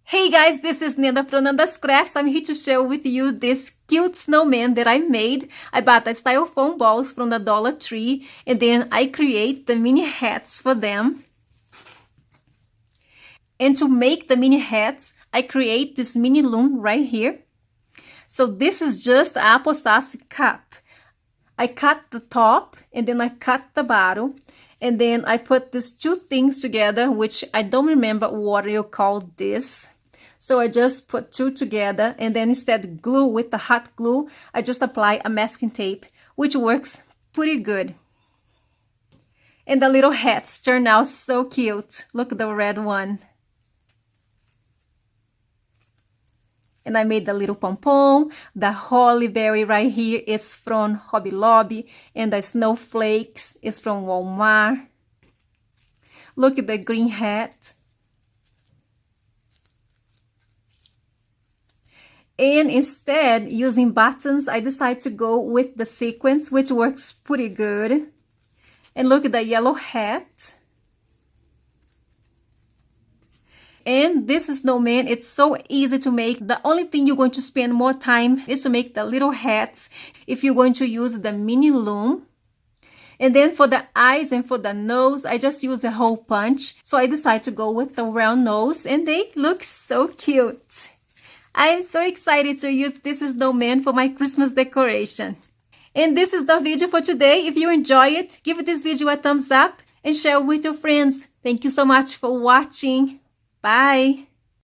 Hey guys, this is Nanda from Nanda's Crafts. I'm here to share with you this cute snowman that I made. I bought the styrofoam balls from the Dollar Tree and then I create the mini hats for them. And to make the mini hats, I create this mini loom right here. So this is just an apple sauce cup. I cut the top and then I cut the bottom. And then I put these two things together, which I don't remember what you call this. So I just put two together, and then instead of glue with the hot glue, I just apply a masking tape, which works pretty good. And the little hats turn out so cute. Look at the red one. And I made the little pom-pom. The holly berry right here is from Hobby Lobby, and the snowflakes is from Walmart. Look at the green hat. And instead, using buttons, I decided to go with the sequins, which works pretty good. And look at the yellow hat. And this snowman, it's so easy to make. The only thing you're going to spend more time is to make the little hats if you're going to use the mini loom. And then for the eyes and for the nose, I just use a hole punch. So I decided to go with the round nose, and they look so cute. I am so excited to use this snowman for my Christmas decoration. And this is the video for today. If you enjoy it, give this video a thumbs up and share with your friends. Thank you so much for watching. Bye.